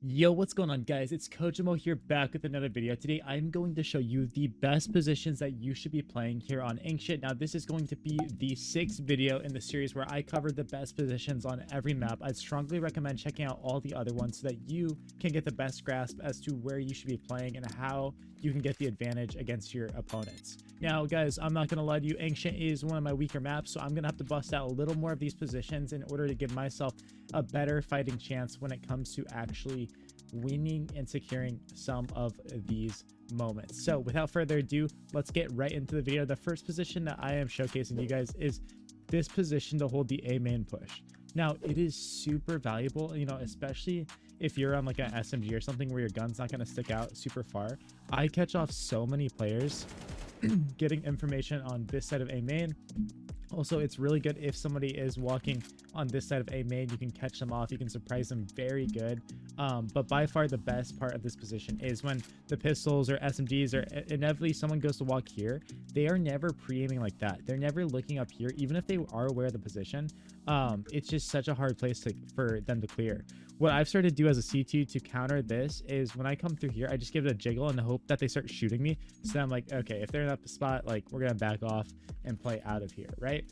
Yo, what's going on, guys? It's Kojimo here, back with another video. Today I'm going to show you the best positions that you should be playing here on Ancient. Now this is going to be the 6th video in the series where I cover the best positions on every map. I'd strongly recommend checking out all the other ones so that you can get the best grasp as to where you should be playing and how you can get the advantage against your opponents. Now guys, I'm not gonna lie to you, Ancient is one of my weaker maps, so I'm gonna have to bust out a little more of these positions in order to give myself a better fighting chance when it comes to actually winning and securing some of these moments. So without further ado, let's get right into the video. The first position that I am showcasing you guys is this position to hold the A main push. Now it is super valuable, especially if you're on like an SMG or something where your gun's not going to stick out super far. I catch off so many players getting information on this side of A main. Also, it's really good if somebody is walking on this side of A main. You can catch them off, you can surprise them very good. But by far the best part of this position is when the pistols or SMGs or inevitably someone goes to walk here, they are never pre-aiming like that. They're never looking up here, even if they are aware of the position. It's just such a hard place for them to clear. What I've started to do as a CT to counter this is when I come through here, I just give it a jiggle in the hope that they start shooting me. So I'm like, okay, if they're in that spot, like we're gonna back off and play out of here, right?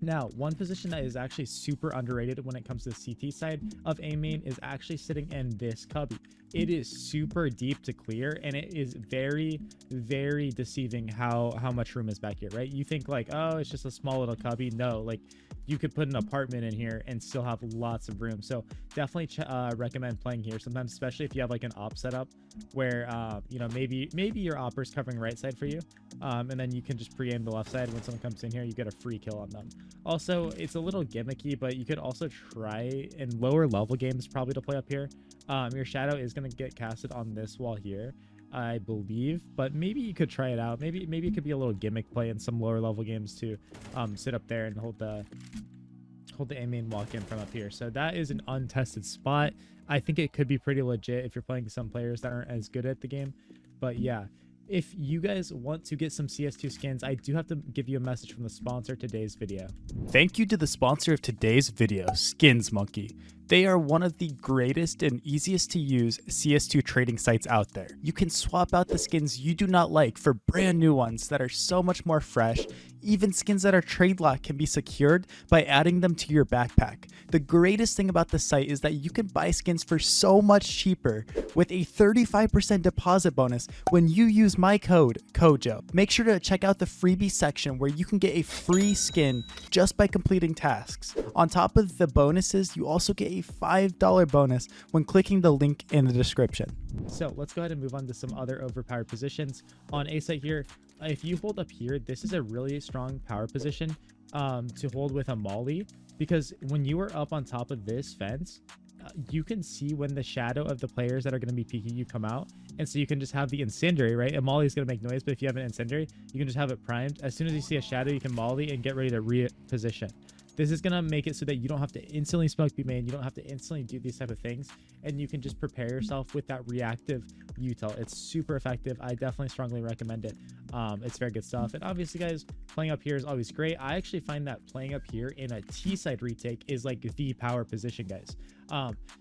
Now, one position that is actually super underrated when it comes to the CT side of A main is actually sitting in this cubby. It is super deep to clear, and it is very, very deceiving how much room is back here, right? You think like, oh, it's just a small little cubby. No, like you could put an apartment in here and still have lots of room. So definitely recommend playing here sometimes, especially if you have like an op setup where maybe your opper's covering right side for you, and then you can just pre-aim the left side. When someone comes in here, you get a free kill on them. Also, it's a little gimmicky, but you could also try in lower level games probably to play up here. Your shadow is going to get casted on this wall here, I believe, but maybe you could try it out. Maybe it could be a little gimmick play in some lower level games to sit up there and hold the A main walk in from up here. So that is an untested spot. I think it could be pretty legit if you're playing some players that aren't as good at the game. But yeah, if you guys want to get some CS2 skins, I do have to give you a message from the sponsor of today's video. Thank you to the sponsor of today's video, Skins Monkey. They are one of the greatest and easiest to use CS2 trading sites out there. You can swap out the skins you do not like for brand new ones that are so much more fresh. Even skins that are trade locked can be secured by adding them to your backpack. The greatest thing about the site is that you can buy skins for so much cheaper with a 35% deposit bonus when you use my code, KOJO. Make sure to check out the freebie section where you can get a free skin just by completing tasks. On top of the bonuses, you also get a $5 bonus when clicking the link in the description. So let's go ahead and move on to some other overpowered positions. On A site here, if you hold up here, this is a really strong power position to hold with a molly, because when you are up on top of this fence, you can see when the shadow of the players that are going to be peeking you come out, and so you can just have the incendiary, right? A molly is going to make noise, but if you have an incendiary, you can just have it primed. As soon as you see a shadow, you can molly and get ready to reposition. This is going to make it so that you don't have to instantly smoke B main, you don't have to instantly do these type of things, and you can just prepare yourself with that reactive util. It's super effective. I definitely strongly recommend it. It's very good stuff. And obviously, guys, playing up here is always great. I actually find that playing up here in a T side retake is like the power position, guys.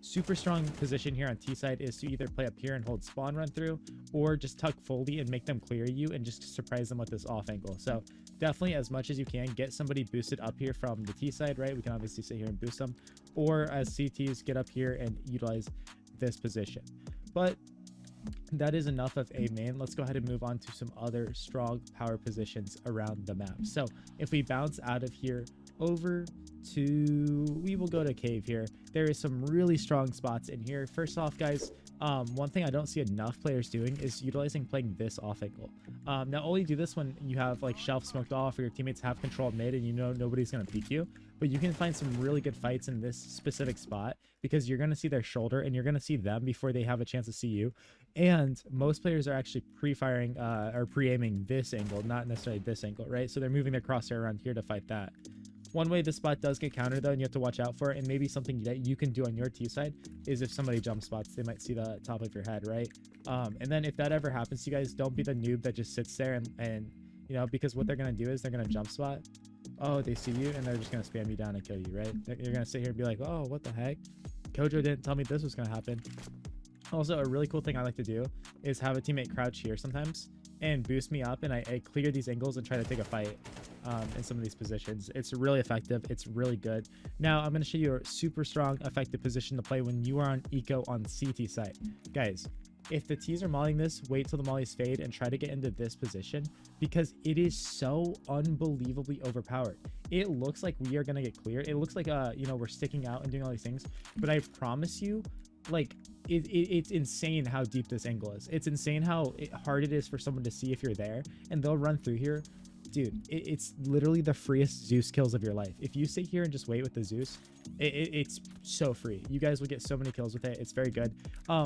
Super strong position here on T side is to either play up here and hold spawn run through, or just tuck fully and make them clear you and just surprise them with this off angle. So definitely, as much as you can, get somebody boosted up here from the T side, right? We can obviously sit here and boost them, or as CTs, get up here and utilize this position. But that is enough of A main. Let's go ahead and move on to some other strong power positions around the map. So if we bounce out of here over to, we will go to cave here. There is some really strong spots in here. First off, guys, one thing I don't see enough players doing is utilizing playing this off angle. Now only do this when you have like shelf smoked off or your teammates have control mid and you know nobody's going to peek you, but you can find some really good fights in this specific spot because you're going to see their shoulder and you're going to see them before they have a chance to see you. And most players are actually pre-firing or pre-aiming this angle, not necessarily this angle, right? So they're moving their crosshair around here to fight that. One way this spot does get countered, though, and you have to watch out for it, and maybe something that you can do on your T side, is if somebody jump spots, they might see the top of your head, right? And then if that ever happens to you guys, don't be the noob that just sits there and because what they're going to do is they're going to jump spot. Oh, they see you, and they're just going to spam you down and kill you, right? You're going to sit here and be like, oh, what the heck? Kojo didn't tell me this was going to happen. Also, a really cool thing I like to do is have a teammate crouch here sometimes and boost me up, and I clear these angles and try to take a fight in some of these positions. It's really effective. It's really good. Now, I'm going to show you a super strong, effective position to play when you are on eco on CT side. Guys, if the T's are mollying this, wait till the mollies fade and try to get into this position because it is so unbelievably overpowered. It looks like we are going to get cleared. It looks like, you know, we're sticking out and doing all these things, but I promise you, like, it's insane how deep this angle is. It's insane how hard it is for someone to see if you're there, and they'll run through here. Dude, it's literally the freest Zeus kills of your life. If you sit here and just wait with the Zeus, it's so free. You guys will get so many kills with it. It's very good.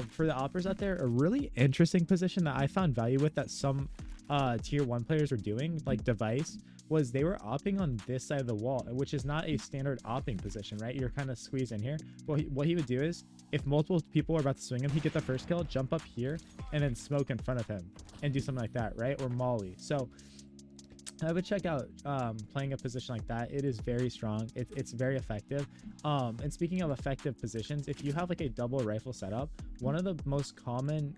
For the operas out there, a really interesting position that I found value with that some tier 1 players were doing, like Device, was they were opping on this side of the wall, which is not a standard opping position, right? You're kind of squeezed in here. Well, what he would do is, if multiple people are about to swing him, he'd get the first kill, jump up here, and then smoke in front of him and do something like that, right? Or molly. So I would check out playing a position like that. It is very strong. It's very effective. And speaking of effective positions, if you have like a double rifle setup, one of the most common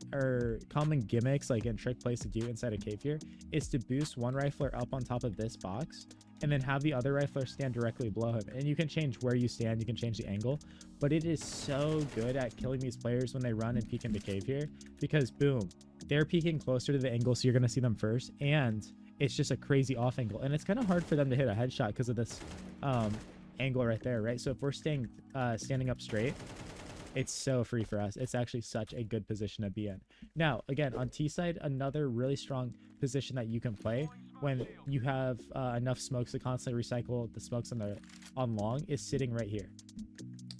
gimmicks, like in trick plays to do inside a cave here, is to boost one rifler up on top of this box and then have the other rifler stand directly below him. And you can change where you stand, you can change the angle, but it is so good at killing these players when they run and peek into cave here, because boom, they're peeking closer to the angle, so you're gonna see them first, and it's just a crazy off angle, and it's kind of hard for them to hit a headshot because of this angle right there, right? So if we're standing up straight, it's so free for us. It's actually such a good position to be in. Now, again, on T side, another really strong position that you can play when you have enough smokes to constantly recycle the smokes on long is sitting right here.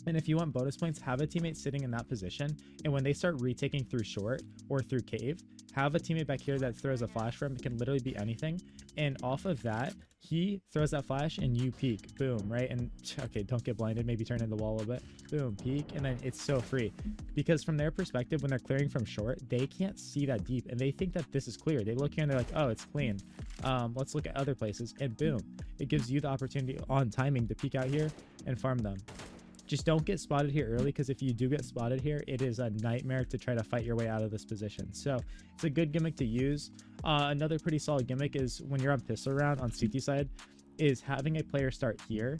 And if you want bonus points, have a teammate sitting in that position, and when they start retaking through short or through cave, have a teammate back here that throws a flash for him. It can literally be anything, and off of that, he throws that flash and you peek, boom, right? And okay, don't get blinded, maybe turn in the wall a little bit, boom, peek, and then it's so free, because from their perspective, when they're clearing from short, they can't see that deep, and they think that this is clear. They look here and they're like, oh, it's clean, let's look at other places, and boom, it gives you the opportunity on timing to peek out here and farm them. Just don't get spotted here early, because if you do get spotted here, it is a nightmare to try to fight your way out of this position. So it's a good gimmick to use. Another pretty solid gimmick is when you're on pistol round on CT side, is having a player start here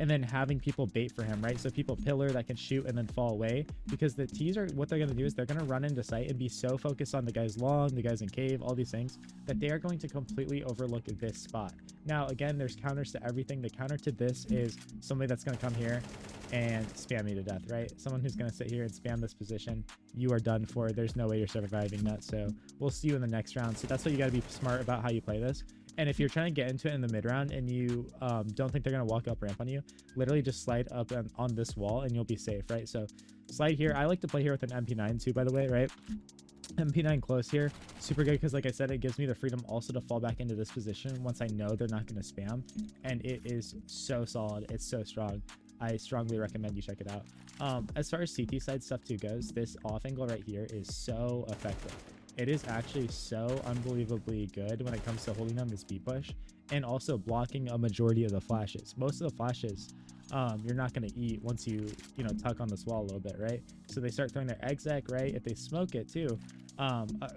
and then having people bait for him, right? So people pillar that can shoot and then fall away, because the T's are, what they're going to do is they're going to run into sight and be so focused on the guys long, the guys in cave, all these things, that they are going to completely overlook this spot. Now, again, there's counters to everything. The counter to this is somebody that's going to come here and spam me to death, right? Someone who's going to sit here and spam this position, you are done for. There's no way you're surviving that. So we'll see you in the next round. So that's why you got to be smart about how you play this. And if you're trying to get into it in the mid round and you don't think they're going to walk up ramp on you, literally just slide up on this wall and you'll be safe, right? So slide here. I like to play here with an MP9 too, by the way, right? MP9 close here, super good, because like I said, it gives me the freedom also to fall back into this position once I know they're not going to spam, and it is so solid. It's so strong. I strongly recommend you check it out. As far as CT side stuff too goes, this off angle right here is so effective. It is actually so unbelievably good when it comes to holding on this B push and also blocking a majority of the flashes. Most of the flashes you're not going to eat once you tuck on this wall a little bit, right? So they start throwing their exec, right? If they smoke it too,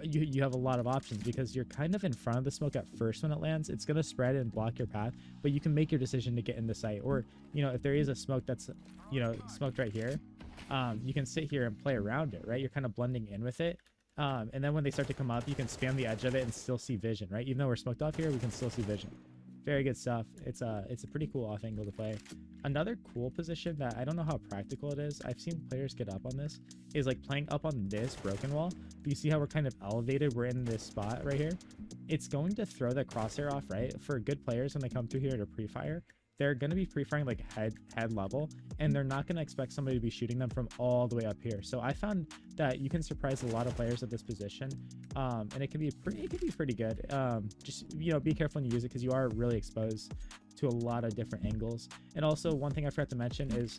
you have a lot of options, because you're kind of in front of the smoke at first. When it lands, it's going to spread and block your path, but you can make your decision to get in the sight, or if there is a smoke that's smoked right here, you can sit here and play around it, right? You're kind of blending in with it. And then when they start to come up, you can spam the edge of it and still see vision, right? Even though we're smoked off here, we can still see vision. Very good stuff. It's a pretty cool off angle to play. Another cool position that I don't know how practical it is, I've seen players get up on this, is like playing up on this broken wall. You see how we're kind of elevated? We're in this spot right here. It's going to throw the crosshair off, right? For good players, when they come through here to pre-fire, they're going to be pre-firing like head level, and they're not going to expect somebody to be shooting them from all the way up here. So I found that you can surprise a lot of players at this position, and it can be pretty good. Just be careful when you use it, because you are really exposed to a lot of different angles. And also, one thing I forgot to mention is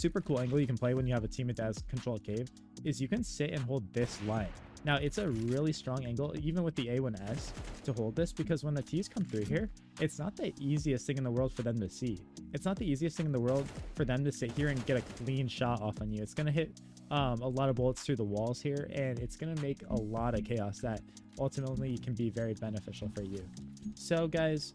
super cool angle you can play when you have a teammate that has control of cave is you can sit and hold this line. Now, it's a really strong angle, even with the A1S, to hold this, because when the T's come through here, it's not the easiest thing in the world for them to see. It's not the easiest thing in the world for them to sit here and get a clean shot off on you. It's going to hit a lot of bullets through the walls here, and it's going to make a lot of chaos that ultimately can be very beneficial for you. So, guys,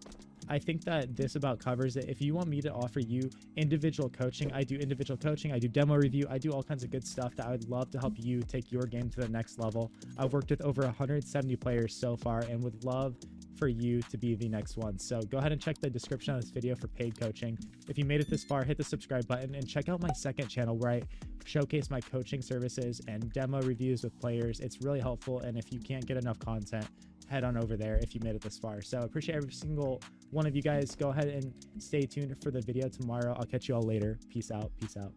I think that this about covers it. If you want me to offer you individual coaching, I do individual coaching, I do demo review, I do all kinds of good stuff that I would love to help you take your game to the next level. I've worked with over 170 players so far and would love for you to be the next one. So go ahead and check the description of this video for paid coaching. If you made it this far, hit the subscribe button and check out my second channel where I showcase my coaching services and demo reviews with players. It's really helpful, and if you can't get enough content, head on over there if you made it this far. So I appreciate every single one of you guys. Go ahead and stay tuned for the video tomorrow. I'll catch you all later. Peace out. Peace out.